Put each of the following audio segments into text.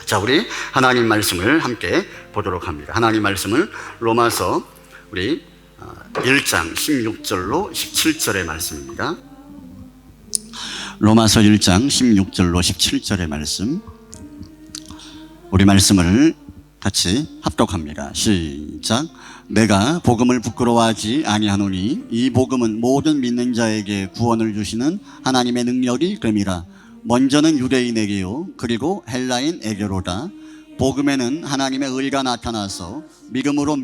자, 우리 하나님 말씀을 함께 보도록 합니다. 하나님 말씀은 로마서 우리 1장 16절로 17절의 말씀입니다. 로마서 1장 16절로 17절의 말씀, 우리 말씀을 같이 합독합니다. 시작. 내가 복음을 부끄러워하지 아니하노니 이 복음은 모든 믿는 자에게 구원을 주시는 하나님의 능력이 됨이라. 먼저는 유대인에게요 그리고 헬라인에게로다. 복음에는 하나님의 의가 나타나서 믿음으로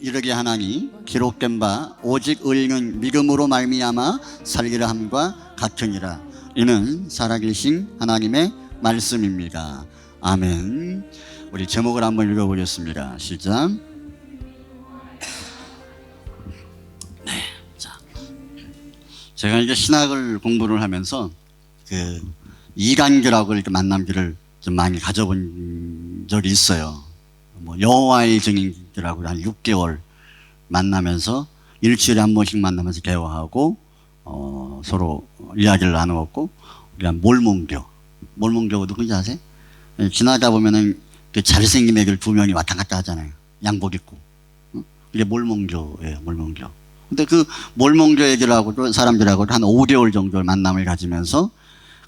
이르게 하나니 기록된 바 오직 의인은 믿음으로 말미암아 살리라 함과 같으니라. 이는 살아계신 하나님의 말씀입니다. 아멘. 우리 제목을 한번 읽어보겠습니다. 시작. 네, 자, 제가 이제 신학을 공부를 하면서 이간교라고 이렇게 만남기를 좀 많이 가져본 적이 있어요. 여호와의 증인들하고 한 6개월 만나면서 일주일에 한 번씩 만나면서 대화하고 서로 이야기를 나누었고, 그냥 몰몬교 누군지 아세요? 지나다 보면은 그 잘생긴 애들 두 명이 왔다 갔다 하잖아요. 양복 입고. 이게 몰몬교예요, 몰몬교. 근데 그 몰몬교 애들하고도 사람들하고도 한 5개월 정도 만남을 가지면서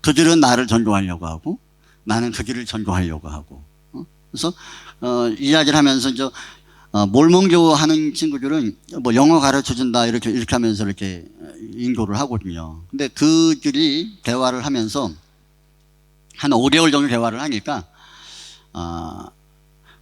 그들은 나를 전도하려고 하고 나는 그들을 전도하려고 하고, 그래서 이야기를 하면서 몰몬교 하는 친구들은 영어 가르쳐 준다 이렇게 하면서 이렇게 인도를 하거든요. 근데 그들이 대화를 하면서 한 5개월 정도 대화를 하니까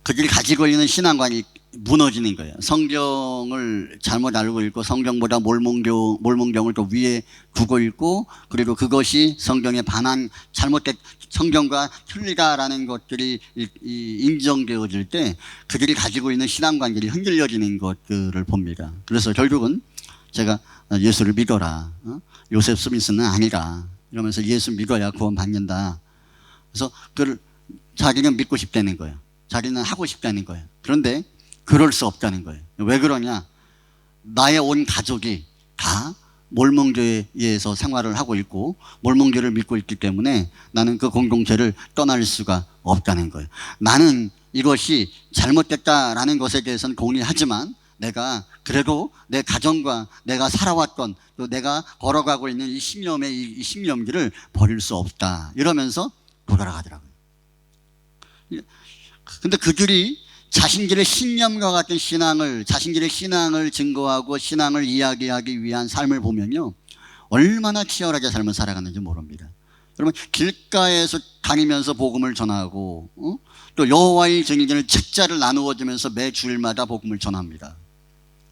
그들이 가지고 있는 신앙관이 무너지는 거예요. 성경을 잘못 알고 있고 성경보다 몰몬경을 또 위에 두고 있고, 그리고 그것이 성경에 반한 잘못된 성경과 틀리다라는 것들이 인정되어질 때 그들이 가지고 있는 신앙관들이 흔들려지는 것들을 봅니다. 그래서 결국은 제가 예수를 믿어라, 요셉 스미스는 아니라 이러면서 예수 믿어야 구원 받는다. 그래서 자기는 믿고 싶다는 거예요. 자기는 하고 싶다는 거예요. 그런데 그럴 수 없다는 거예요. 왜 그러냐? 나의 온 가족이 다 몰몬교회에서 생활을 하고 있고 몰몬교를 믿고 있기 때문에 나는 그 공동체를 떠날 수가 없다는 거예요. 나는 이것이 잘못됐다라는 것에 대해서는 공의하지만 내가 그래도 내 가정과 내가 살아왔던 또 내가 걸어가고 있는 이 신념들을 버릴 수 없다 이러면서 돌아가더라고요. 근데 그들이 자신들의 신념과 같은 자신들의 신앙을 증거하고 신앙을 이야기하기 위한 삶을 보면요, 얼마나 치열하게 삶을 살아갔는지 모릅니다. 여러분, 길가에서 다니면서 복음을 전하고 또 여호와의 증인들 책자를 나누어 주면서 매 주일마다 복음을 전합니다.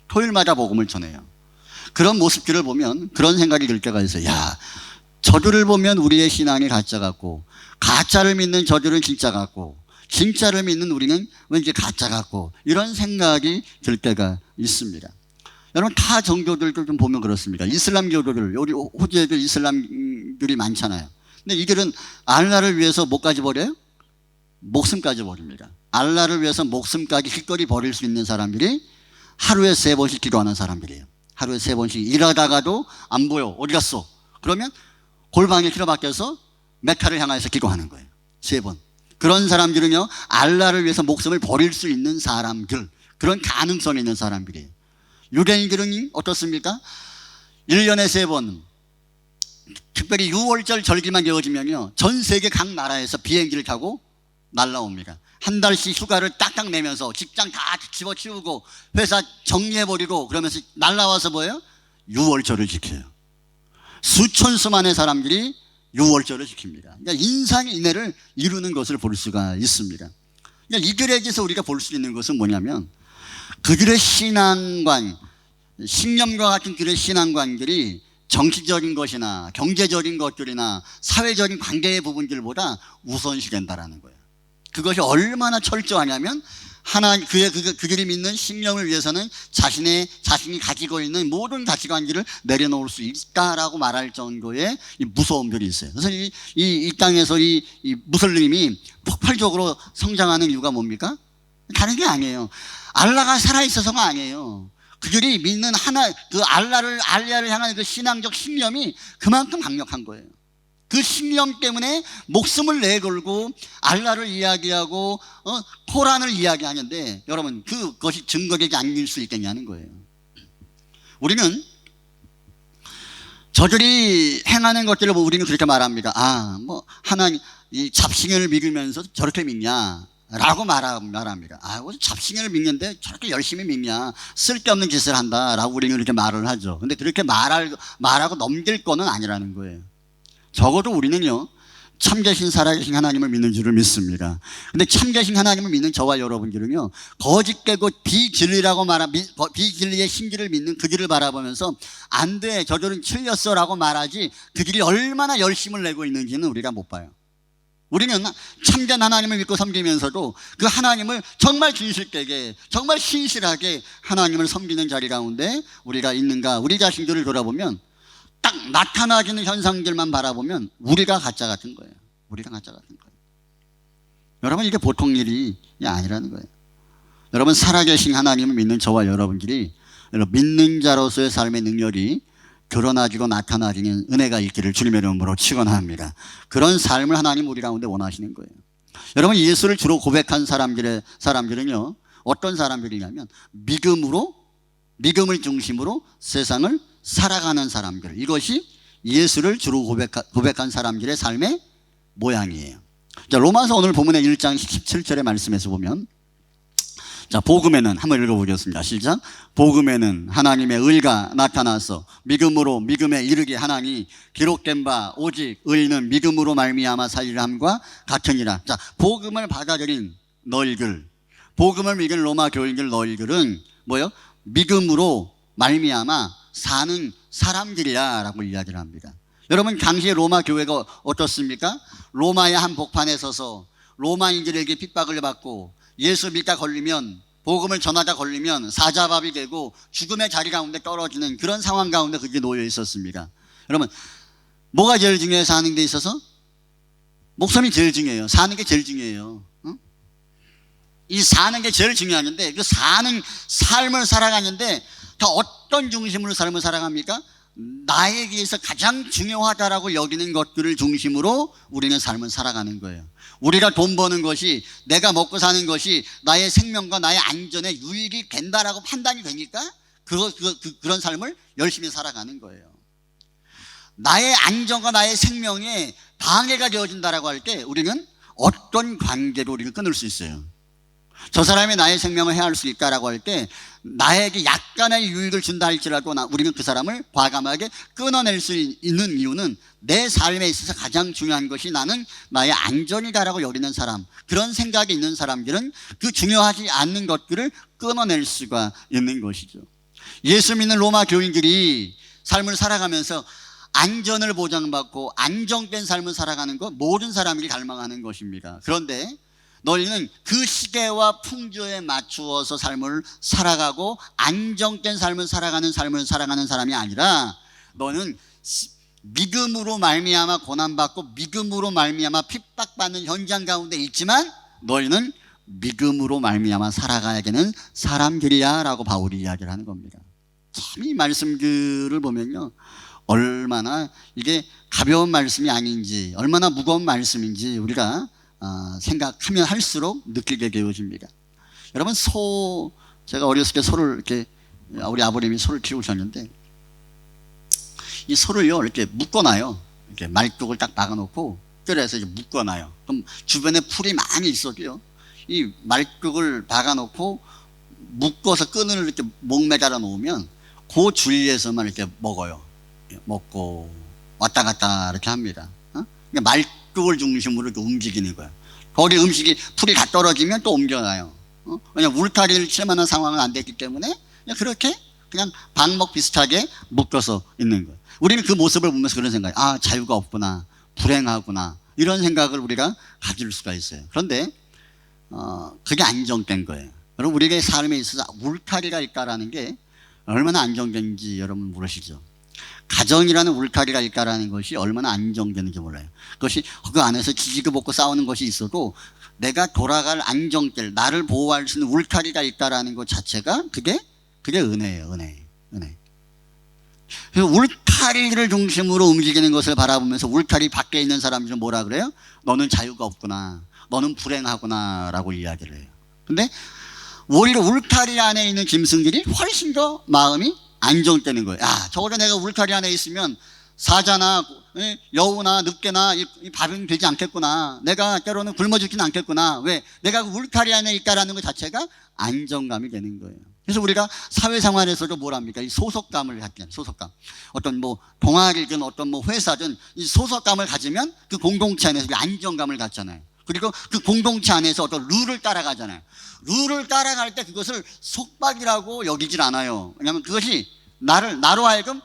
토요일마다 복음을 전해요. 그런 모습들을 보면 그런 생각이 들 때가 있어요. 야, 저들을 보면 우리의 신앙이 가짜 같고, 가짜를 믿는 저들은 진짜 같고, 진짜를 믿는 우리는 왠지 가짜 같고, 이런 생각이 들 때가 있습니다. 여러분, 타 종교들도 좀 보면 그렇습니다. 이슬람교도들, 우리 호주에도 이슬람들이 많잖아요. 근데 이들은 알라를 위해서 뭐까지 버려요? 목숨까지 버립니다. 알라를 위해서 목숨까지 기꺼이 버릴 수 있는 사람들이 하루에 3번씩 기도하는 사람들이에요. 하루에 3번씩 일하다가도 안 보여, 어디 갔어? 그러면 골방에 틀어박혀서 메카를 향해서 기도하는 거예요. 3번. 그런 사람들은요, 알라를 위해서 목숨을 버릴 수 있는 사람들, 그런 가능성이 있는 사람들이에요. 유대인들은 어떻습니까? 1년에 3번, 특별히 6월절 절기만 되어지면요, 전 세계 각 나라에서 비행기를 타고 날라옵니다. 한 달씩 휴가를 딱딱 내면서 직장 다 집어치우고 회사 정리해버리고 그러면서 날라와서 뭐예요? 6월절을 지켜요. 수천 수만의 사람들이 6월절을 지킵니다. 그러니까 인상인해를 이루는 것을 볼 수가 있습니다. 그러니까 이들에게서 우리가 볼 수 있는 것은 뭐냐면, 그들의 신앙관, 신념과 같은 그들의 신앙관들이 정치적인 것이나 경제적인 것들이나 사회적인 관계의 부분들보다 우선시 된다는 거예요. 그것이 얼마나 철저하냐면, 그들이 믿는 신념을 위해서는 자신이 가지고 있는 모든 가치관들을 내려놓을 수 있다라고 말할 정도의 이 무서움들이 있어요. 그래서 이 땅에서 이 무슬림이 폭발적으로 성장하는 이유가 뭡니까? 다른 게 아니에요. 알라가 살아있어서가 아니에요. 그들이 믿는 그 알라를 향한 그 신앙적 신념이 그만큼 강력한 거예요. 그 신념 때문에 목숨을 내걸고 알라를 이야기하고 코란을 이야기하는데 여러분 그것이 증거되지 않을 수 있겠냐는 거예요. 우리는 저들이 행하는 것들을 우리는 그렇게 말합니다. 하나님 이 잡신을 믿으면서 저렇게 믿냐 라고 말합니다. 잡신을 믿는데 저렇게 열심히 믿냐, 쓸데없는 짓을 한다 라고 우리는 그렇게 말을 하죠. 근데 그렇게 말하고 넘길 거는 아니라는 거예요. 적어도 우리는요 참되신 살아계신 하나님을 믿는 줄을 믿습니다. 근데 참되신 하나님을 믿는 저와 여러분들은요 거짓되고 비진리의 신기를 믿는 그들을 바라보면서 안 돼, 저들은 틀렸어 라고 말하지 그들이 얼마나 열심을 내고 있는지는 우리가 못 봐요. 우리는 참된 하나님을 믿고 섬기면서도 그 하나님을 정말 진실되게 정말 신실하게 하나님을 섬기는 자리 가운데 우리가 있는가, 우리 자신들을 돌아보면 딱 나타나지는 현상들만 바라보면 우리가 가짜 같은 거예요. 우리가 가짜 같은 거예요. 여러분 이게 보통 일이 아니라는 거예요. 여러분 살아계신 하나님을 믿는 저와 여러분들이 믿는 자로서의 삶의 능력이 드러나지고 나타나지는 은혜가 있기를 주님의 이름으로 축원합니다. 그런 삶을 하나님 우리 가운데 원하시는 거예요. 여러분 예수를 주로 고백한 사람들은요 어떤 사람들이냐면 믿음을 중심으로 세상을 살아가는 사람들, 이것이 예수를 주로 고백한 사람들의 삶의 모양이에요. 자, 로마서 오늘 본문의 1장 17절의 말씀에서 보면, 자, 복음에는 한번 읽어보겠습니다. 시작. 복음에는 하나님의 의가 나타나서 믿음으로 믿음에 이르게 하나니 기록된 바 오직 의는 믿음으로 말미암아 살리라 함과 같으니라. 자, 복음을 받아들인 너희들, 복음을 믿은 로마 교인들 너희들은 뭐요? 믿음으로 말미암아 사는 사람들이야 라고 이야기를 합니다. 여러분 당시에 로마 교회가 어떻습니까? 로마의 한 복판에 서서 로마인들에게 핍박을 받고 예수 믿다 걸리면, 복음을 전하다 걸리면 사자밥이 되고 죽음의 자리 가운데 떨어지는 그런 상황 가운데 그게 놓여 있었습니다. 여러분 뭐가 제일 중요해요? 사는 데 있어서? 목숨이 제일 중요해요. 사는 게 제일 중요해요. 이 사는 게 제일 중요한데 그 사는 삶을 살아가는데 다 어떤 중심으로 삶을 살아갑니까? 나에게서 가장 중요하다라고 여기는 것들을 중심으로 우리는 삶을 살아가는 거예요. 우리가 돈 버는 것이, 내가 먹고 사는 것이 나의 생명과 나의 안전에 유익이 된다라고 판단이 되니까 그런 삶을 열심히 살아가는 거예요. 나의 안전과 나의 생명에 방해가 되어진다라고 할 때 우리는 어떤 관계로 우리를 끊을 수 있어요? 저 사람이 나의 생명을 해할 수 있다라고 할 때 나에게 약간의 유익을 준다 할지라도 우리는 그 사람을 과감하게 끊어낼 수 있는 이유는 내 삶에 있어서 가장 중요한 것이 나는 나의 안전이다라고 여기는 사람, 그런 생각이 있는 사람들은 그 중요하지 않는 것들을 끊어낼 수가 있는 것이죠. 예수 믿는 로마 교인들이 삶을 살아가면서 안전을 보장받고 안정된 삶을 살아가는 것, 모든 사람들이 갈망하는 것입니다. 그런데 너희는 그 시대와 풍조에 맞추어서 삶을 살아가고 안정된 삶을 살아가는 사람이 아니라 너는 믿음으로 말미암아 고난받고 믿음으로 말미암아 핍박받는 현장 가운데 있지만 너희는 믿음으로 말미암아 살아가야 되는 사람들이야 라고 바울이 이야기를 하는 겁니다. 참 이 말씀들을 보면요 얼마나 이게 가벼운 말씀이 아닌지, 얼마나 무거운 말씀인지 우리가 생각하면 할수록 느끼게 되어집니다. 여러분 제가 어렸을 때 소를 이렇게, 우리 아버님이 소를 키우셨는데 이 소를요 이렇게 묶어놔요. 이렇게 말뚝을 딱 박아놓고 뜰에서 이제 묶어놔요. 그럼 주변에 풀이 많이 있어도요 이 말뚝을 박아놓고 묶어서 끈을 이렇게 목매달아 놓으면 그 주위에서만 이렇게 먹어요. 먹고 왔다 갔다 이렇게 합니다. 그러니까 말뚝을 중심으로 이렇게 움직이는 거예요. 거기 음식이 풀이 다 떨어지면 또 옮겨놔요. 왜냐면 울타리를 칠 만한 상황은 안 됐기 때문에 그렇게 그냥 방목 비슷하게 묶어서 있는 거예요. 우리는 그 모습을 보면서 그런 생각이, 자유가 없구나, 불행하구나, 이런 생각을 우리가 가질 수가 있어요. 그런데 그게 안정된 거예요. 여러분 우리의 삶에 있어서 울타리가 있다라는 게 얼마나 안정된지 여러분 모르시죠? 가정이라는 울타리가 있다라는 것이 얼마나 안정되는지 몰라요. 그것이 그 안에서 지지고 볶고 싸우는 것이 있어도 내가 돌아갈 안정될, 나를 보호할 수 있는 울타리가 있다라는 것 자체가 그게 은혜예요. 은혜. 그래서 울타리를 중심으로 움직이는 것을 바라보면서 울타리 밖에 있는 사람들은 뭐라 그래요? 너는 자유가 없구나, 너는 불행하구나 라고 이야기를 해요. 근데 오히려 울타리 안에 있는 짐승들이 훨씬 더 마음이 안정되는 거예요. 야, 저거를 내가 울타리 안에 있으면 사자나 여우나 늑대나 이 밥은 되지 않겠구나, 내가 때로는 굶어 죽지는 않겠구나. 왜? 내가 그 울타리 안에 있다라는 것 자체가 안정감이 되는 거예요. 그래서 우리가 사회생활에서도 뭐랍니까? 이 소속감을 갖게, 소속감. 어떤 뭐 동아리든 어떤 뭐 회사든 이 소속감을 가지면 그 공동체 안에서 안정감을 갖잖아요. 그리고 그 공동체 안에서 어떤 룰을 따라가잖아요. 룰을 따라갈 때 그것을 속박이라고 여기질 않아요. 왜냐하면 그것이 나로 하여금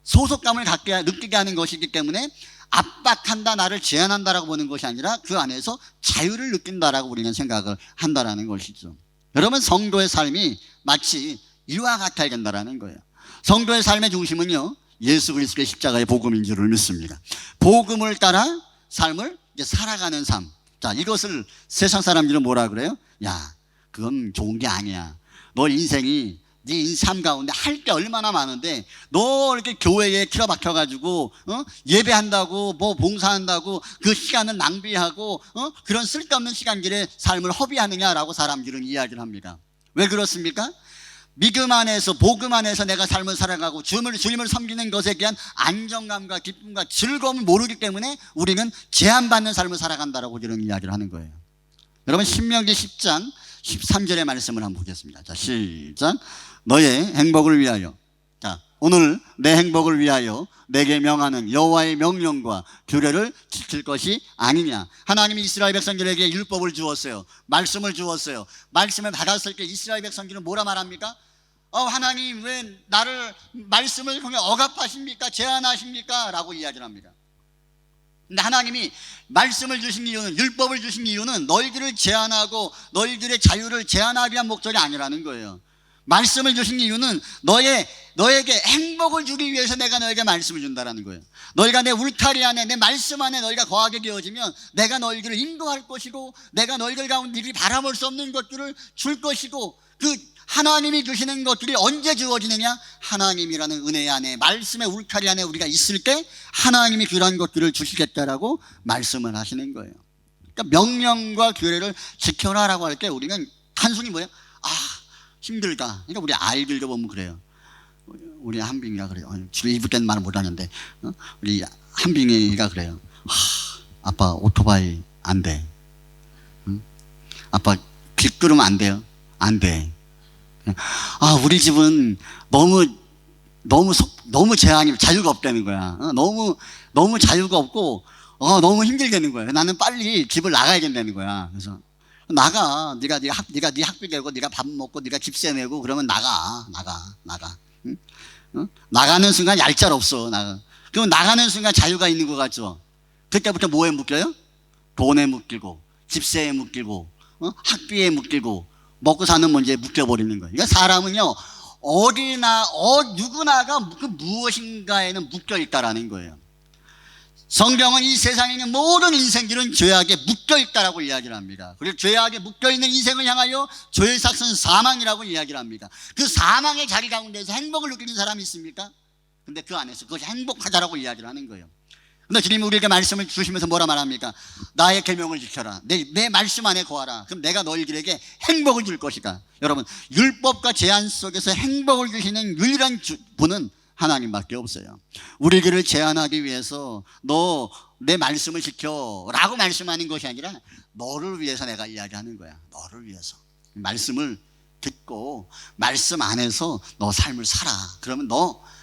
소속감을 느끼게 하는 것이기 때문에 압박한다, 나를 제한한다라고 보는 것이 아니라 그 안에서 자유를 느낀다라고 우리는 생각을 한다라는 것이죠. 여러분, 성도의 삶이 마치 이와 같아야 된다라는 거예요. 성도의 삶의 중심은요, 예수 그리스도의 십자가의 복음인 줄을 믿습니다. 복음을 따라 삶을 이제 살아가는 삶. 자, 이것을 세상 사람들은 뭐라 그래요? 야, 그건 좋은 게 아니야. 너 인생이 네 삶 가운데 할 게 얼마나 많은데 너 이렇게 교회에 틀어박혀가지고 예배한다고 뭐 봉사한다고 그 시간을 낭비하고 그런 쓸데없는 시간들의 삶을 허비하느냐라고 사람들은 이야기를 합니다. 왜 그렇습니까? 믿음 안에서, 복음 안에서 내가 삶을 살아가고 주님을 섬기는 것에 대한 안정감과 기쁨과 즐거움을 모르기 때문에 우리는 제한받는 삶을 살아간다라고 이런 이야기를 하는 거예요. 여러분, 신명기 10장 13절의 말씀을 한번 보겠습니다. 자, 시작. 너의 행복을 위하여, 자, 오늘 내 행복을 위하여 내게 명하는 여호와의 명령과 규례를 지킬 것이 아니냐. 하나님이 이스라엘 백성들에게 율법을 주었어요. 말씀을 주었어요. 말씀을 받았을 때 이스라엘 백성들은 뭐라 말합니까? 하나님 왜 나를 말씀을 억압하십니까? 제한하십니까? 라고 이야기를 합니다. 근데 하나님이 말씀을 주신 이유는, 율법을 주신 이유는 너희들을 제한하고 너희들의 자유를 제한하기 위한 목적이 아니라는 거예요. 말씀을 주신 이유는 너에게 행복을 주기 위해서 내가 너에게 말씀을 준다라는 거예요. 너희가 내 울타리 안에, 내 말씀 안에 너희가 거하게 되어지면 내가 너희들을 인도할 것이고 내가 너희들 가운데 너희들이 바라볼 수 없는 것들을 줄 것이고, 그 하나님이 주시는 것들이 언제 주어지느냐? 하나님이라는 은혜 안에, 말씀의 울타리 안에 우리가 있을 때 하나님이 그런 것들을 주시겠다라고 말씀을 하시는 거예요. 그러니까 명령과 규례를 지켜라라고 할 때 우리는 단순히 뭐예요? 힘들다. 그러니까 우리 아이들도 보면 그래요. 우리 한빙이가 그래요. 주로 이쁠 때는 말 못하는데 우리 한빙이가 그래요. 아빠 오토바이 안 돼. 아빠 길 끌으면 안 돼요. 안 돼. 우리 집은 너무 제한이, 자유가 없다는 거야. 너무 자유가 없고 너무 힘들겠는 거야. 나는 빨리 집을 나가야 된다는 거야. 그래서 나가. 네가 네 학비 내고 네가 밥 먹고 네가 집세 내고 그러면 나가. 응? 나가는 순간 얄짤 없어. 그럼 나가는 순간 자유가 있는 것 같죠. 그때부터 뭐에 묶여요? 돈에 묶이고 집세에 묶이고 학비에 묶이고 먹고 사는 문제에 묶여버리는 거예요. 그러니까 사람은요, 누구나가 그 무엇인가에는 묶여있다라는 거예요. 성경은 이 세상에 있는 모든 인생들은 죄악에 묶여있다라고 이야기를 합니다. 그리고 죄악에 묶여있는 인생을 향하여 죄의 삭은 사망이라고 이야기를 합니다. 그 사망의 자리 가운데서 행복을 느끼는 사람이 있습니까? 근데 그 안에서 그것이 행복하다라고 이야기를 하는 거예요. 근데 주님이 우리에게 말씀을 주시면서 뭐라 말합니까? 나의 계명을 지켜라. 내 말씀 안에 거하라. 그럼 내가 너희들에게 행복을 줄 것이다. 여러분, 율법과 제한 속에서 행복을 주시는 유일한 분은 하나님밖에 없어요. 우리들을 제한하기 위해서 너 내 말씀을 지켜 라고 말씀하는 것이 아니라 너를 위해서 내가 이야기하는 거야. 너를 위해서. 말씀을 듣고 말씀 안에서 너 삶을 살아. 그러면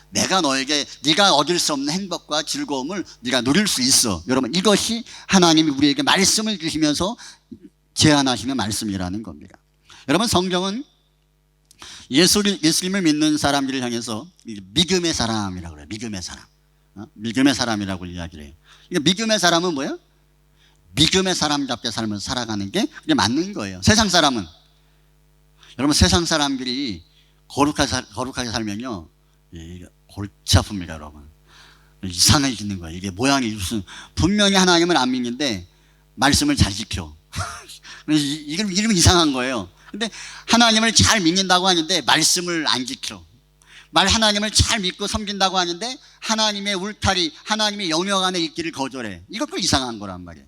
내가 너에게 네가 얻을 수 없는 행복과 즐거움을 네가 누릴 수 있어. 여러분, 이것이 하나님이 우리에게 말씀을 주시면서 제안하시는 말씀이라는 겁니다. 여러분, 성경은 예수님을 믿는 사람들을 향해서 믿음의 사람이라고 그래요. 믿음의 사람. 믿음의 사람이라고 이야기를 해요. 그러니까 믿음의 사람은 뭐예요? 믿음의 사람답게 삶을 살아가는 게 그게 맞는 거예요. 세상 사람은, 여러분, 세상 사람들이 거룩하게 살면요, 골치 아픕니다, 여러분. 이상해지는 거예요. 이게 모양이 무슨, 분명히 하나님을 안 믿는데 말씀을 잘 지켜. 이러면 이상한 거예요. 근데 하나님을 잘 믿는다고 하는데 말씀을 안 지켜. 말 하나님을 잘 믿고 섬긴다고 하는데 하나님의 울타리, 하나님의 영역 안에 있기를 거절해. 이것도 이상한 거란 말이에요.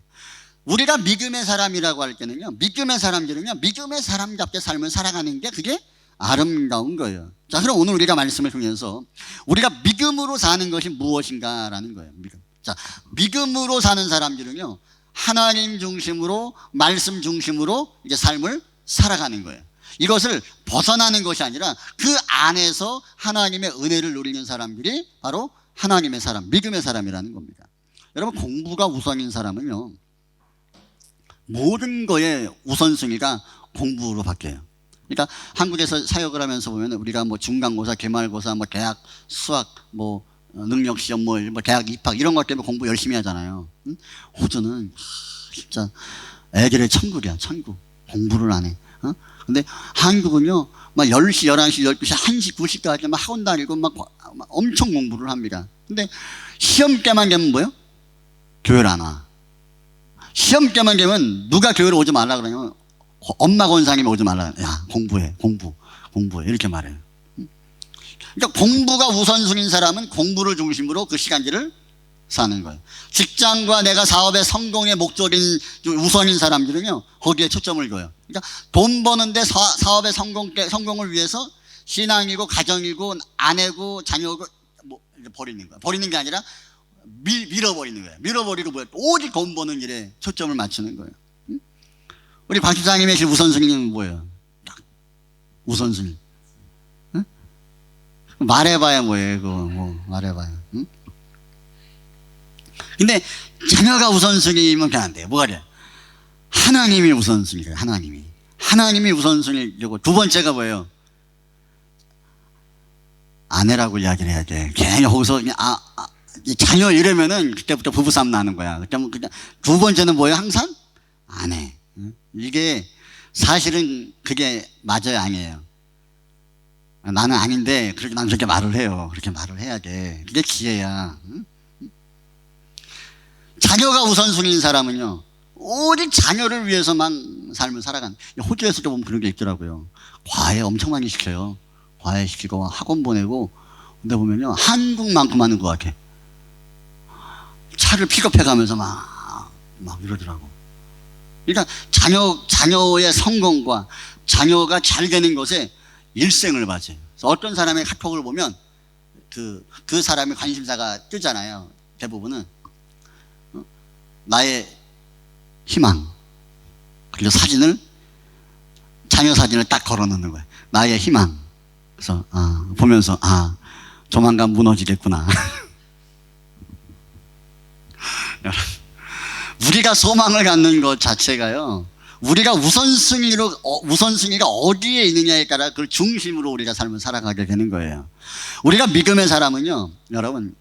우리가 믿음의 사람이라고 할 때는요, 믿음의 사람들은요, 믿음의 사람답게 삶을 살아가는 게 그게 아름다운 거예요. 자, 그럼 오늘 우리가 말씀을 통해서 우리가 믿음으로 사는 것이 무엇인가라는 거예요. 믿음. 자, 믿음으로 사는 사람들은요, 하나님 중심으로, 말씀 중심으로 이제 삶을 살아가는 거예요. 이것을 벗어나는 것이 아니라 그 안에서 하나님의 은혜를 누리는 사람들이 바로 하나님의 사람, 믿음의 사람이라는 겁니다. 여러분, 공부가 우선인 사람은요, 모든 거에 우선순위가 공부로 바뀌어요. 그러니까 한국에서 사역을 하면서 보면 우리가 뭐 중간고사, 기말고사, 뭐 대학 수학, 뭐 능력시험, 뭐 대학 입학 이런 것 때문에 공부 열심히 하잖아요. 호주는 진짜 애들의 천국이야, 천국. 공부를 안 해. 근데 한국은요, 막 10시, 11시, 12시, 1시, 2시까지 막 학원 다니고 막 엄청 공부를 합니다. 근데 시험 때만 되면 뭐예요? 교회를 안 와. 시험 때만 되면 누가 교회를 오지 말라 그러냐면 엄마 권사님이 오지 말라. 야, 공부해. 이렇게 말해요. 그러니까 공부가 우선순위인 사람은 공부를 중심으로 그 시간들을 사는 거예요. 직장과 내가 사업의 성공의 목적인 우선인 사람들은요, 거기에 초점을 둬요. 그러니까 돈 버는데 사업의 성공을 위해서 신앙이고 가정이고 아내고 자녀고 뭐 버리는 거야. 버리는 게 아니라 밀어버리는 거예요. 밀어버리고 뭐예요? 오직 돈 버는 일에 초점을 맞추는 거예요. 우리 박 집사님의 우선순위는 뭐예요? 우선순위. 응? 말해봐야 뭐예요? 그거 뭐 말해봐요. 응? 근데 자녀가 우선순위면 그냥 안 돼요. 뭐가 돼요? 하나님이 우선순위예요. 하나님이 우선순위고, 두 번째가 뭐예요? 아내라고 이야기를 해야 돼. 괜히 거기서 그냥 자녀 이러면은 그때부터 부부싸움 나는 거야. 그냥 두 번째는 뭐예요? 항상 아내. 이게 사실은 그게 맞아요, 아니에요? 나는 아닌데 난 그렇게 말을 해요. 그렇게 말을 해야 돼. 그게 지혜야. 자녀가 우선순위인 사람은요, 오직 자녀를 위해서만 삶을 살아가는. 호주에서도 보면 그런 게 있더라고요. 과외 엄청 많이 시켜요. 과외 시키고 학원 보내고. 근데 보면요, 한국만큼 하는 것 같아. 차를 픽업해 가면서 막 이러더라고. 그러니까 자녀의 성공과 자녀가 잘 되는 것에 일생을 바쳐요. 그래서 어떤 사람의 카톡을 보면 그 사람의 관심사가 뜨잖아요. 대부분은 나의 희망. 그리고 자녀 사진을 딱 걸어 놓는 거예요. 나의 희망. 그래서 보면서 조만간 무너지겠구나. 우리가 소망을 갖는 것 자체가요, 우리가 우선순위가 어디에 있느냐에 따라 그걸 중심으로 우리가 삶을 살아가게 되는 거예요. 우리가 믿음의 사람은요, 여러분,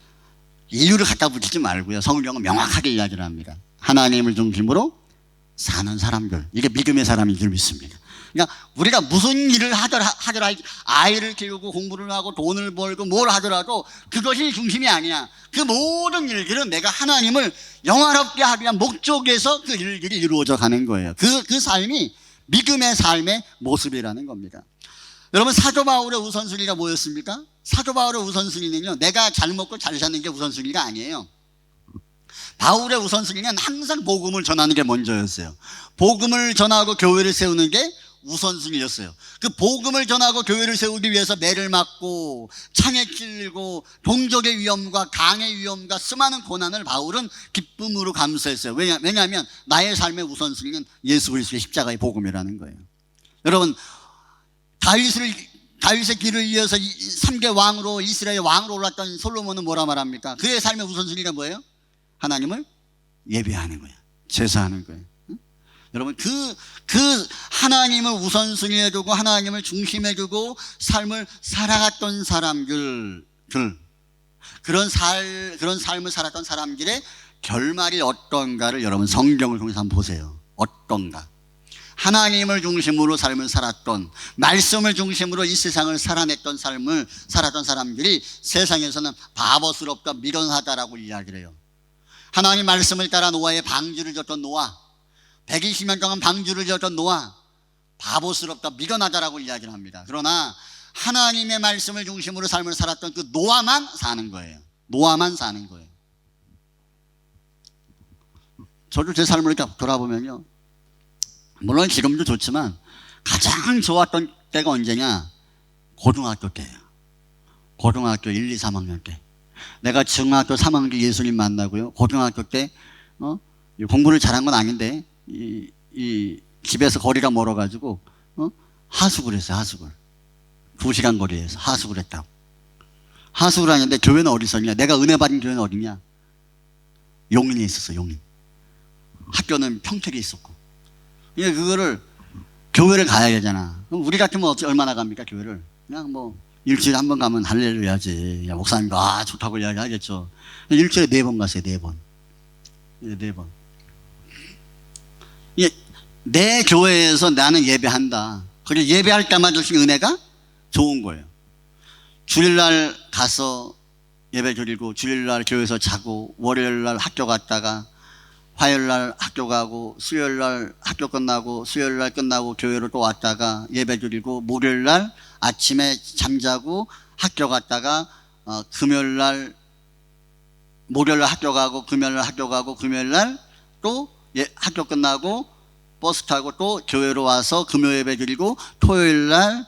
이유를 갖다 붙이지 말고요, 성경은 명확하게 이야기를 합니다. 하나님을 중심으로 사는 사람들, 이게 믿음의 사람인 줄 믿습니다. 그러니까 우리가 무슨 일을 하더라 아이를 키우고 공부를 하고 돈을 벌고 뭘 하더라도 그것이 중심이 아니야. 그 모든 일들은 내가 하나님을 영화롭게 하기 위한 목적에서 그 일들이 이루어져 가는 거예요. 그 삶이 믿음의 삶의 모습이라는 겁니다. 여러분, 사도 바울의 우선순위가 뭐였습니까? 사도 바울의 우선순위는요, 내가 잘 먹고 잘 사는 게 우선순위가 아니에요. 바울의 우선순위는 항상 복음을 전하는 게 먼저였어요. 복음을 전하고 교회를 세우는 게 우선순위였어요. 그 복음을 전하고 교회를 세우기 위해서 매를 맞고 창에 찔리고 동족의 위험과 강의 위험과 수많은 고난을 바울은 기쁨으로 감수했어요. 왜냐하면 나의 삶의 우선순위는 예수 그리스도의 십자가의 복음이라는 거예요. 여러분, 다윗의 길을 이어서 3대 왕으로, 이스라엘 왕으로 올랐던 솔로몬은 뭐라 말합니까? 그의 삶의 우선순위가 뭐예요? 하나님을 예배하는 거예요. 제사하는 거예요. 여러분, 그 하나님을 우선순위에 두고 하나님을 중심에 두고 삶을 살아갔던 사람들, 그런 삶을 살았던 사람들의 결말이 어떤가를 여러분 성경을 통해서 한번 보세요. 어떤가? 하나님을 중심으로 삶을 살았던, 말씀을 중심으로 이 세상을 살아냈던 삶을 살았던 사람들이 세상에서는 바보스럽다, 미련하다라고 이야기를 해요. 하나님 말씀을 따라 노아의 방주를 졌던 노아, 120년 동안 방주를 지었던 노아, 바보스럽다, 미련하다라고 이야기를 합니다. 그러나 하나님의 말씀을 중심으로 삶을 살았던 그 노아만 사는 거예요. 노아만 사는 거예요. 저도 제 삶을 이렇게 돌아보면요, 물론 지금도 좋지만 가장 좋았던 때가 언제냐? 고등학교 때예요. 고등학교 1, 2, 3학년 때. 내가 중학교 3학년 예수님 만나고요, 고등학교 때 공부를 잘한 건 아닌데 이 집에서 거리가 멀어가지고 하숙을 했어요. 하숙을 2시간 거리에서 하숙을 했다고. 하숙을 하는데 교회는 어디 있었냐? 내가 은혜 받은 교회는 어디냐? 용인에 있었어. 용인. 학교는 평택에 있었고. 그러니까 그거를 교회를 가야 되잖아. 그럼 우리 같으면 얼마나 갑니까? 교회를 그냥 뭐 일주일에 한 번 가면 할렐루야지. 야, 목사님과 좋다고 이야기하겠죠. 일주일에 4번 갔어요. 4번. 4번. 내 교회에서 나는 예배한다. 그리고 예배할 때마다 주신 은혜가 좋은 거예요. 주일날 가서 예배 드리고, 주일날 교회에서 자고, 월요일날 학교 갔다가, 화요일날 학교 가고, 수요일날 학교 끝나고, 수요일날 끝나고 교회로 또 왔다가 예배 드리고, 목요일날 아침에 잠자고 학교 갔다가 금요일날, 목요일날 학교 가고, 금요일날 학교 가고, 금요일날 또 학교 끝나고 버스 타고 또 교회로 와서 금요 예배 드리고, 토요일날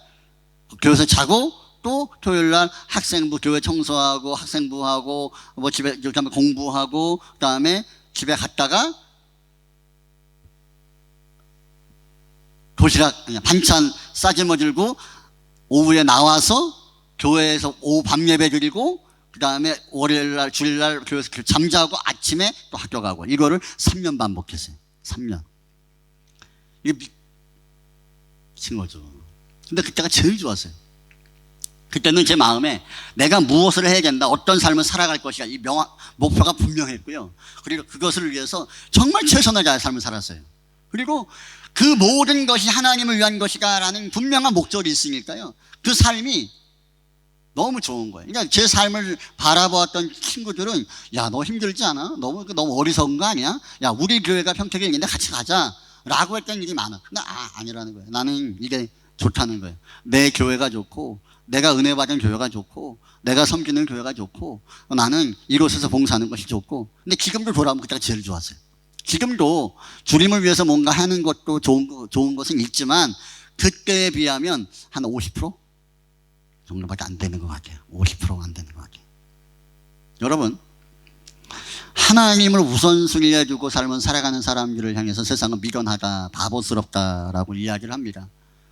교회에서 자고, 또 토요일날 학생부 교회 청소하고, 학생부하고, 뭐 집에 이렇게 하면 공부하고, 그 다음에 집에 갔다가 도시락 반찬 싸질러 들고 오후에 나와서 교회에서 오후 밤 예배 드리고, 그 다음에 월요일날 주일날 교회에서 잠자고 아침에 또 학교 가고, 이거를 3년 반복했어요. 3년. 이게 미친 거죠. 근데 그때가 제일 좋았어요. 그때는 제 마음에 내가 무엇을 해야 된다, 어떤 삶을 살아갈 것이야, 이 목표가 분명했고요. 그리고 그것을 위해서 정말 최선을 다해 삶을 살았어요. 그리고 그 모든 것이 하나님을 위한 것이다 라는 분명한 목적이 있으니까요, 그 삶이 너무 좋은 거예요. 그러니까 제 삶을 바라보았던 친구들은, 야, 너 힘들지 않아? 너무 어리석은 거 아니야? 야, 우리 교회가 평택에 있는데 같이 가자 라고 했던 일이 많아. 근데 아니라는 거예요. 나는 이게 좋다는 거예요. 내 교회가 좋고, 내가 은혜 받은 교회가 좋고, 내가 섬기는 교회가 좋고, 나는 이곳에서 봉사하는 것이 좋고. 근데 지금도 돌아보면 그때가 제일 좋았어요. 지금도 주님을 위해서 뭔가 하는 것도 좋은 것은 있지만, 그때에 비하면 한 50% 정도밖에 안 되는 것 같아요. 50%가 안 되는 것 같아요. 여러분, 하나님을 우선순위에 두고 삶을 살아가는 사람들을 향해서 세상은 미련하다, 바보스럽다라고 이야기를 합니다.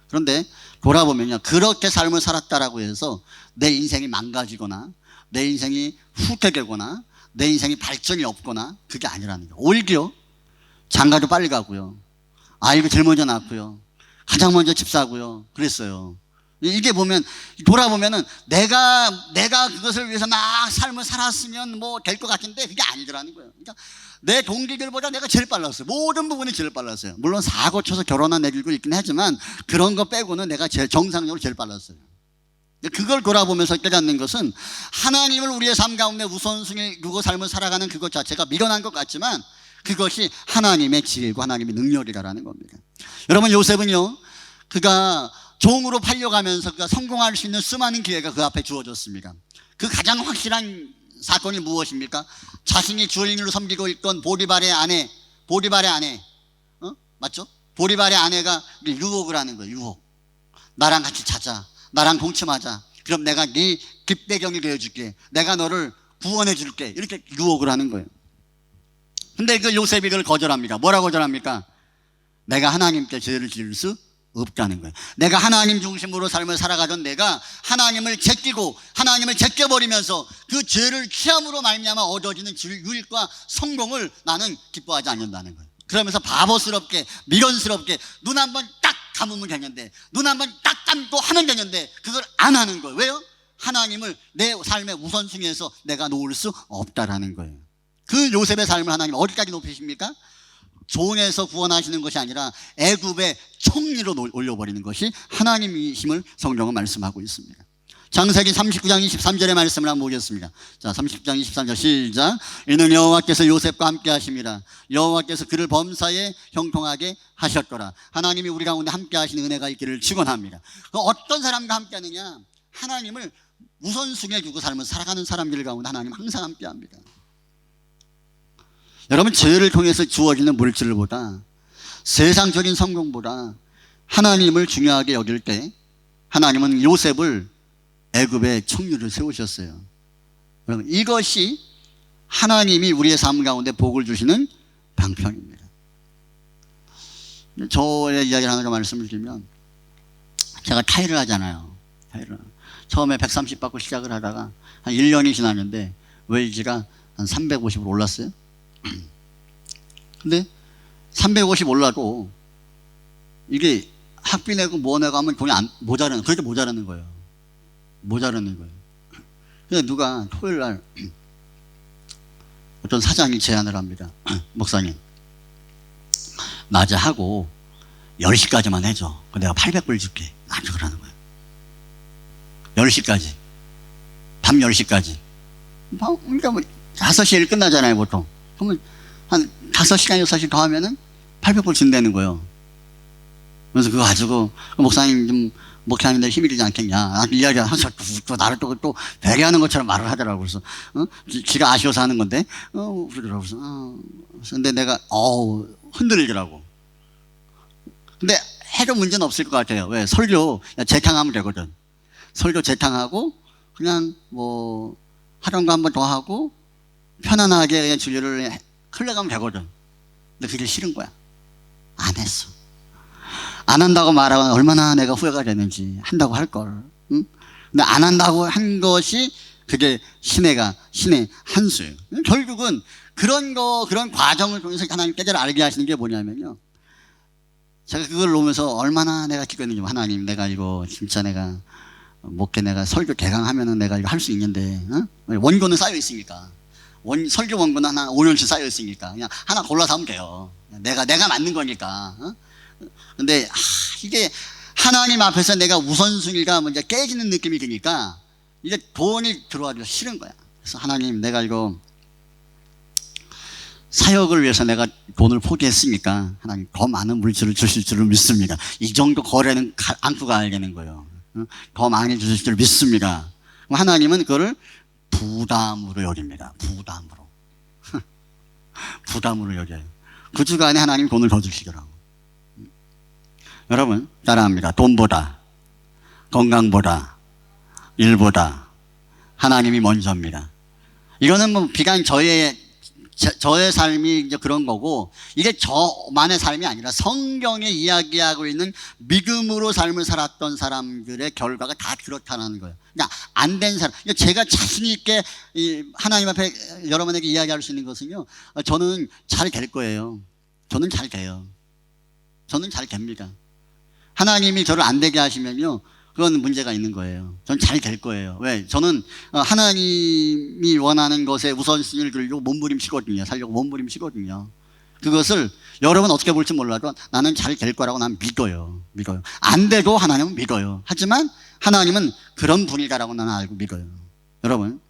그런데 돌아보면요, 그렇게 삶을 살았다라고 해서 내 인생이 망가지거나, 내 인생이 후퇴되거나, 내 인생이 발전이 없거나, 그게 아니라는 거예요. 오히려 장가도 빨리 가고요, 아이도 제일 먼저 낳고요, 가장 먼저 집 사고요, 그랬어요. 이게 돌아보면은 내가 그것을 위해서 막 삶을 살았으면 뭐 될 것 같은데 그게 아니더라는 거예요. 그러니까 내 동기들보다 내가 제일 빨랐어요. 모든 부분이 제일 빨랐어요. 물론 사고 쳐서 결혼한 애들도 있긴 하지만 그런 거 빼고는 내가 제일 정상적으로 제일 빨랐어요. 그걸 돌아보면서 깨닫는 것은, 하나님을 우리의 삶 가운데 우선순위 두고 삶을 살아가는 그것 자체가 미련한 것 같지만 그것이 하나님의 지혜고 하나님의 능력이라는 겁니다. 여러분, 요셉은요, 그가 종으로 팔려가면서 그가 성공할 수 있는 수많은 기회가 그 앞에 주어졌습니다. 그 가장 확실한 사건이 무엇입니까? 자신이 주인으로 섬기고 있던 보디발의 아내, 맞죠? 보디발의 아내가 유혹을 하는 거예요. 유혹. 나랑 같이 자자, 나랑 동침하자, 그럼 내가 네 깃배경이 되어줄게, 내가 너를 구원해 줄게, 이렇게 유혹을 하는 거예요. 근데 그 요셉이 그걸 거절합니다. 뭐라고 거절합니까? 내가 하나님께 죄를 지을 수 없다는 거예요. 내가 하나님 중심으로 삶을 살아가던 내가 하나님을 제끼고 하나님을 제껴버리면서 그 죄를 취함으로 말미암아 얻어지는 유익과 성공을 나는 기뻐하지 않는다는 거예요. 그러면서 바보스럽게, 미련스럽게 눈 한번 딱 감으면 되는데, 눈 한번 딱 감고 하면 되는데 그걸 안 하는 거예요. 왜요? 하나님을 내 삶의 우선순위에서 내가 놓을 수 없다라는 거예요. 그 요셉의 삶을 하나님 어디까지 높이십니까? 종에서 구원하시는 것이 아니라 애굽의 총리로 올려버리는 것이 하나님이심을 성경은 말씀하고 있습니다. 창세기 39장 23절의 말씀을 한번 보겠습니다. 자, 39장 23절 시작. 이는 여호와께서 요셉과 함께 하심이라. 여호와께서 그를 범사에 형통하게 하셨더라. 하나님이 우리 가운데 함께 하시는 은혜가 있기를 축원합니다. 어떤 사람과 함께 하느냐? 하나님을 우선순위에 두고 삶을 살아가는 사람들 가운데 하나님 항상 함께 합니다. 여러분, 죄를 통해서 주어지는 물질보다, 세상적인 성공보다 하나님을 중요하게 여길 때 하나님은 요셉을 애굽의 총리를 세우셨어요. 여러분, 이것이 하나님이 우리의 삶 가운데 복을 주시는 방편입니다. 저의 이야기를 하나 말씀을 드리면, 제가 타일을 하잖아요. 타일을. 처음에 130 받고 시작을 하다가 한 1년이 지났는데 웨이지가 한 350으로 올랐어요. 근데 350 올라도 이게 학비 내고 뭐 내고 하면 돈이 모자라는, 그렇게 모자라는 거예요. 모자라는 거예요. 그래서 누가 토요일 날 어떤 사장이 제안을 합니다. 목사님, 낮에 하고 10시까지만 해줘. 내가 800불 줄게. 나한테 그러는 거예요. 10시까지. 밤 10시까지. 그러니까 뭐 5시에 일 끝나잖아요, 보통. 그러면 한 5시간, 6시간 더 하면은 800불 준다는 거예요. 그래서 그거 가지고, 목사님 좀 목회하는데 힘이 되지 않겠냐. 이야기를 하면서 또 나를 또 배려하는 것처럼 말을 하더라고. 그래서, 지가 아쉬워서 하는 건데, 그러더라고. 그래서, 근데 내가, 흔들리더라고. 근데 해도 문제는 없을 것 같아요. 왜? 설교 재탕하면 되거든. 설교 재탕하고, 그냥 뭐, 하던 거 한 번 더 하고, 편안하게 그냥 진료를 흘러가면 되거든. 근데 그게 싫은 거야. 안 했어. 안 한다고 말하면 얼마나 내가 후회가 되는지. 한다고 할걸. 응? 근데 안 한다고 한 것이 그게 신의 한 수예요. 결국은 그런 과정을 통해서 하나님 깨달아 알게 하시는 게 뭐냐면요. 제가 그걸 보면서 얼마나 내가 기도했는지, 하나님, 내가 이거 진짜 내가 목회 내가 설교 개강하면은 내가 이거 할 수 있는데, 원고는 쌓여 있으니까. 설교 원고는 하나 5년씩 쌓여 있으니까 그냥 하나 골라서 하면 돼요. 내가 맞는 거니까. 근데 이게 하나님 앞에서 내가 우선순위가 먼저 깨지는 느낌이 드니까 이제 돈이 들어와도 싫은 거야. 그래서 하나님, 내가 이거 사역을 위해서 내가 돈을 포기했으니까 하나님 더 많은 물질을 주실 줄을 믿습니다. 이 정도 거래는 안고 가야 되는 거예요. 더 많이 주실 줄 믿습니다. 하나님은 그거를 부담으로 여깁니다. 부담으로. 부담으로 여겨요. 그 주간에 하나님 돈을 더 주시더라고. 여러분, 따라합니다. 돈보다, 건강보다, 일보다 하나님이 먼저입니다. 이거는 뭐 비단 저의 삶이 이제 그런 거고, 이게 저만의 삶이 아니라 성경에 이야기하고 있는 믿음으로 삶을 살았던 사람들의 결과가 다 그렇다는 거예요. 그러니까 안 된 사람, 제가 자신 있게 하나님 앞에 여러분에게 이야기할 수 있는 것은요, 저는 잘 될 거예요. 저는 잘 돼요. 저는 잘 됩니다. 하나님이 저를 안 되게 하시면요, 그건 문제가 있는 거예요. 저는 잘 될 거예요. 왜? 저는 하나님이 원하는 것에 우선순위를 두려고 몸부림치거든요. 살려고 몸부림치거든요. 그것을 여러분 어떻게 볼지 몰라도 나는 잘 될 거라고 난 믿어요. 안 돼도 하나님은 믿어요. 하지만 하나님은 그런 분이다라고 나는 알고 믿어요. 여러분,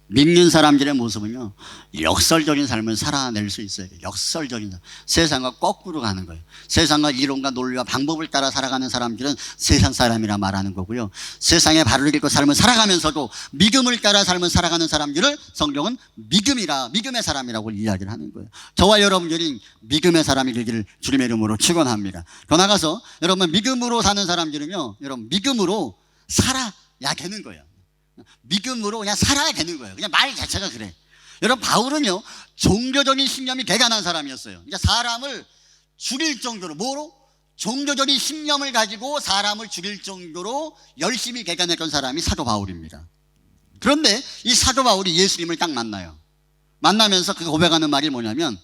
믿는 사람들의 모습은요, 역설적인 삶을 살아낼 수 있어요. 역설적인 삶. 세상과 거꾸로 가는 거예요. 세상과 이론과 논리와 방법을 따라 살아가는 사람들은 세상 사람이라 말하는 거고요. 세상의 발을 딛고 삶을 살아가면서도 믿음을 따라 삶을 살아가는 사람들을 성경은 믿음의 사람이라고 이야기를 하는 거예요. 저와 여러분들이 믿음의 사람이 되기를 주님의 이름으로 축원합니다. 더 나가서 여러분, 믿음으로 사는 사람들은요, 여러분, 믿음으로 살아야 되는 거예요. 믿음으로 그냥 살아야 되는 거예요. 그냥 말 자체가 그래. 여러분, 바울은요, 종교적인 신념이 대단한 사람이었어요. 그러니까 사람을 죽일 정도로, 종교적인 신념을 가지고 사람을 죽일 정도로 열심히 개간했던 사람이 사도 바울입니다. 그런데 이 사도 바울이 예수님을 딱 만나요. 만나면서 그 고백하는 말이 뭐냐면,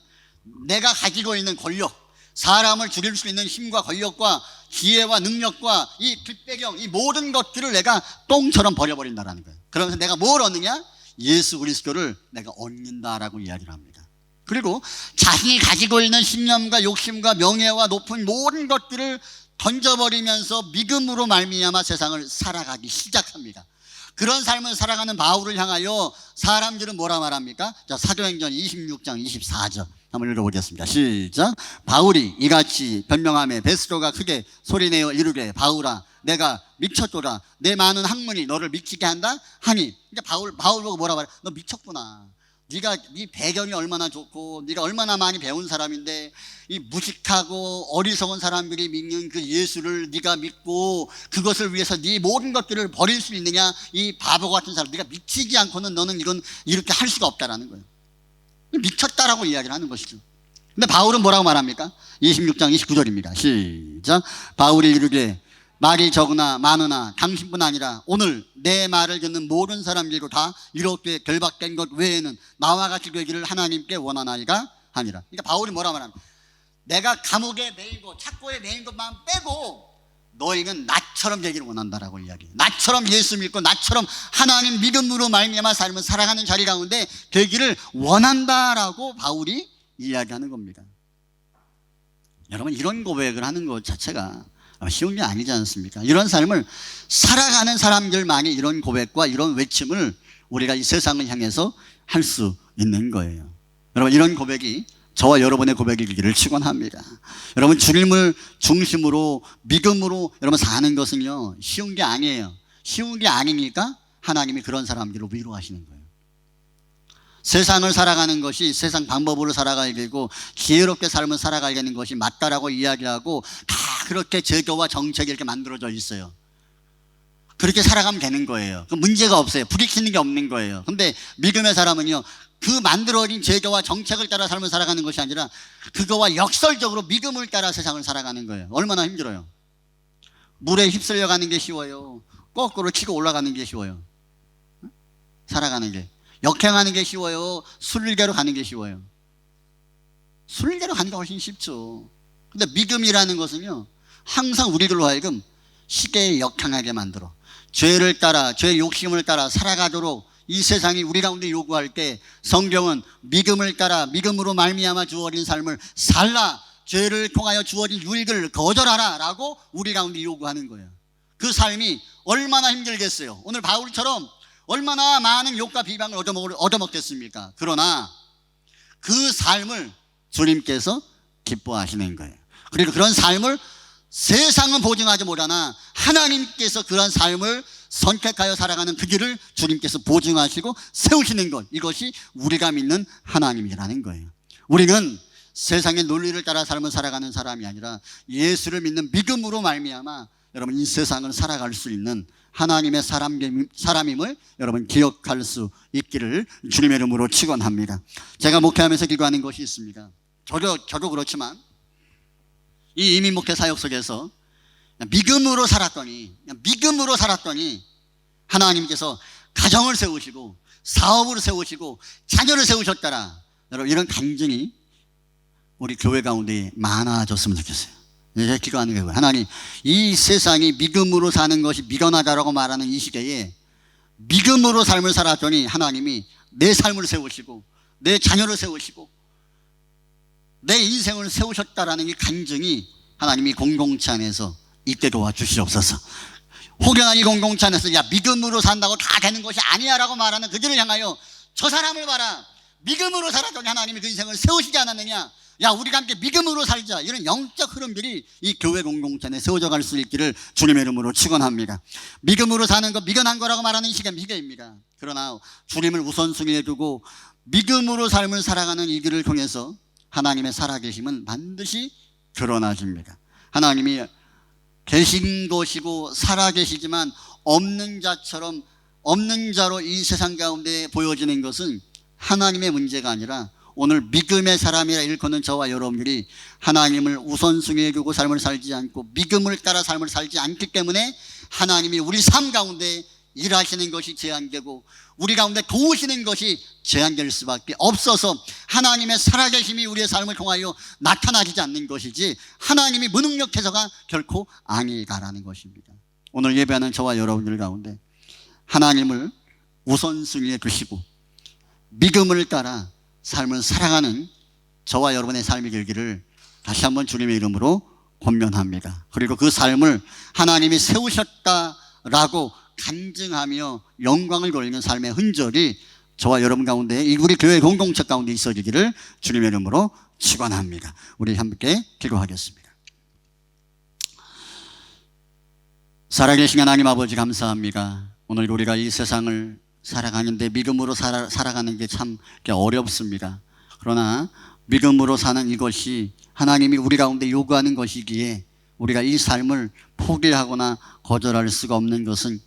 내가 가지고 있는 권력, 사람을 죽일 수 있는 힘과 권력과 지혜와 능력과 이 뒷배경, 이 모든 것들을 내가 똥처럼 버려버린다라는 거예요. 그러면서 내가 뭘 얻느냐? 예수 그리스도를 내가 얻는다라고 이야기를 합니다. 그리고 자신이 가지고 있는 신념과 욕심과 명예와 높은 모든 것들을 던져버리면서 믿음으로 말미암아 세상을 살아가기 시작합니다. 그런 삶을 살아가는 바울을 향하여 사람들은 뭐라 말합니까? 자, 사도행전 26장 24절 한번 읽어보겠습니다. 시작. 바울이 이같이 변명하며 베스로가 크게 소리내어 이르되 바울아 내가 미쳤도다. 내 많은 학문이 너를 미치게 한다 하니. 그러니까 바울 보고 뭐라 말해? 너 미쳤구나. 네 배경이 얼마나 좋고 네가 얼마나 많이 배운 사람인데 이 무식하고 어리석은 사람들이 믿는 그 예수를 네가 믿고 그것을 위해서 네 모든 것들을 버릴 수 있느냐? 이 바보 같은 사람, 네가 미치지 않고는 너는 이건 이렇게 할 수가 없다라는 거예요. 미쳤다라고 이야기를 하는 것이죠. 근데 바울은 뭐라고 말합니까? 26장 29절입니다. 시작. 바울이 이르되 말이 적으나 많으나 당신뿐 아니라 오늘 내 말을 듣는 모든 사람들도 다 이렇게 결박된 것 외에는 나와 같이 되기를 하나님께 원하나이가 하니라. 그러니까 바울이 뭐라 말합니까? 내가 감옥에 매이고 착고에 매인 것만 빼고 너희는 나처럼 되기를 원한다라고 이야기해요. 나처럼 예수 믿고 나처럼 하나님 믿음으로 말미암아 삶을 살아가는 자리 가운데 되기를 원한다라고 바울이 이야기하는 겁니다. 여러분, 이런 고백을 하는 것 자체가 쉬운 게 아니지 않습니까? 이런 삶을 살아가는 사람들만이 이런 고백과 이런 외침을 우리가 이 세상을 향해서 할 수 있는 거예요. 여러분, 이런 고백이 저와 여러분의 고백이기를 축원합니다. 여러분, 주님을 중심으로 믿음으로 여러분 사는 것은요 쉬운 게 아니에요. 쉬운 게 아니니까 하나님이 그런 사람들을 위로하시는 거예요. 세상을 살아가는 것이 세상 방법으로 살아가야 되고 지혜롭게 삶을 살아가야 되는 것이 맞다라고 이야기하고 다 그렇게 제도와 정책이 이렇게 만들어져 있어요. 그렇게 살아가면 되는 거예요. 그 문제가 없어요. 부딪히는 게 없는 거예요. 근데 믿음의 사람은요 그 만들어진 제도와 정책을 따라 삶을 살아가는 것이 아니라 그거와 역설적으로 믿음을 따라 세상을 살아가는 거예요. 얼마나 힘들어요. 물에 휩쓸려 가는 게 쉬워요? 거꾸로 치고 올라가는 게 쉬워요? 살아가는 게. 역행하는 게 쉬워요? 순리대로 가는 게 쉬워요? 순리대로 가는 게 훨씬 쉽죠. 근데 믿음이라는 것은요 항상 우리들로 하여금 시계에 역행하게 만들어 죄를 따라 죄의 욕심을 따라 살아가도록 이 세상이 우리 가운데 요구할 때 성경은 믿음을 따라 믿음으로 말미암아 주어진 삶을 살라, 죄를 통하여 주어진 유익을 거절하라 라고 우리 가운데 요구하는 거예요. 그 삶이 얼마나 힘들겠어요. 오늘 바울처럼 얼마나 많은 욕과 비방을 얻어먹겠습니까? 그러나 그 삶을 주님께서 기뻐하시는 거예요. 그리고 그런 삶을 세상은 보증하지 못하나 하나님께서 그런 삶을 선택하여 살아가는 그 길을 주님께서 보증하시고 세우시는 것, 이것이 우리가 믿는 하나님이라는 거예요. 우리는 세상의 논리를 따라 삶을 살아가는 사람이 아니라 예수를 믿는 믿음으로 말미암아 여러분 이 세상을 살아갈 수 있는 하나님의 사람임을 여러분 기억할 수 있기를 주님의 이름으로 축원합니다. 제가 목회하면서 기도하는 것이 있습니다. 저도 그렇지만 이 이민 목회 사역 속에서 믿음으로 살았더니 하나님께서 가정을 세우시고 사업을 세우시고 자녀를 세우셨더라. 여러분 이런 간증이 우리 교회 가운데 많아졌으면 좋겠어요. 제가 기도하는 거예요. 하나님, 이 세상이 믿음으로 사는 것이 미련하다라고 말하는 이 시대에 믿음으로 삶을 살았더니 하나님이 내 삶을 세우시고 내 자녀를 세우시고 내 인생을 세우셨다라는 이 간증이 하나님이 공동체 안에서 있게 도와주시옵소서. 혹여나 이 공동체 안에서 야 믿음으로 산다고 다 되는 것이 아니야 라고 말하는 그들을 향하여 저 사람을 봐라, 믿음으로 살았더니 하나님이 그 인생을 세우시지 않았느냐, 야 우리가 함께 믿음으로 살자, 이런 영적 흐름들이 이 교회 공동체 안에 세워져 갈 수 있기를 주님의 이름으로 축원합니다. 믿음으로 사는 것, 미련한 거라고 말하는 시간 미개입니다. 그러나 주님을 우선순위에 두고 믿음으로 삶을 살아가는 이 길을 통해서 하나님의 살아계심은 반드시 드러나집니다. 하나님이 계신 것이고 살아계시지만 없는 자처럼 없는 자로 이 세상 가운데 보여지는 것은 하나님의 문제가 아니라 오늘 믿음의 사람이라 일컫는 저와 여러분들이 하나님을 우선순위에 두고 삶을 살지 않고 믿음을 따라 삶을 살지 않기 때문에 하나님이 우리 삶 가운데 일하시는 것이 제한되고 우리 가운데 도우시는 것이 제한될 수밖에 없어서 하나님의 살아계심이 우리의 삶을 통하여 나타나지 않는 것이지 하나님이 무능력해서가 결코 아니다라는 것입니다. 오늘 예배하는 저와 여러분들 가운데 하나님을 우선순위에 두시고 믿음을 따라 삶을 살아가는 저와 여러분의 삶이 되기를 다시 한번 주님의 이름으로 권면합니다. 그리고 그 삶을 하나님이 세우셨다라고 간증하며 영광을 돌리는 삶의 흔적이 저와 여러분 가운데 이 우리 교회 공동체 가운데 있어지기를 주님의 이름으로 축원합니다. 우리 함께 기도하겠습니다. 살아계신 하나님 아버지 감사합니다. 오늘 우리가 이 세상을 살아가는데 믿음으로 살아가는 게 참 어렵습니다. 그러나 믿음으로 사는 이것이 하나님이 우리 가운데 요구하는 것이기에 우리가 이 삶을 포기하거나 거절할 수가 없는 것은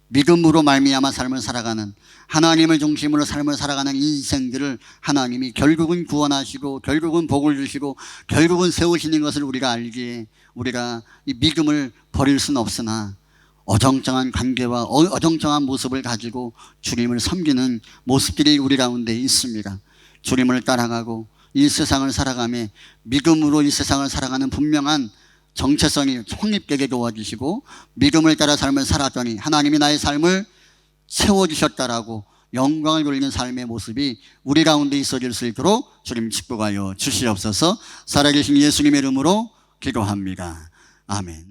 믿음으로 말미암아 삶을 살아가는 하나님을 중심으로 삶을 살아가는 인생들을 하나님이 결국은 구원하시고 결국은 복을 주시고 결국은 세우시는 것을 우리가 알기에 우리가 이 믿음을 버릴 수는 없으나 어정쩡한 관계와 어정쩡한 모습을 가지고 주님을 섬기는 모습들이 우리 가운데 있습니다. 주님을 따라가고 이 세상을 살아가며 믿음으로 이 세상을 살아가는 분명한 정체성이 확립되게 도와주시고 믿음을 따라 삶을 살았더니 하나님이 나의 삶을 채워주셨다라고 영광을 돌리는 삶의 모습이 우리 가운데 있어질 수 있도록 주님 축복하여 주시옵소서. 살아계신 예수님의 이름으로 기도합니다. 아멘.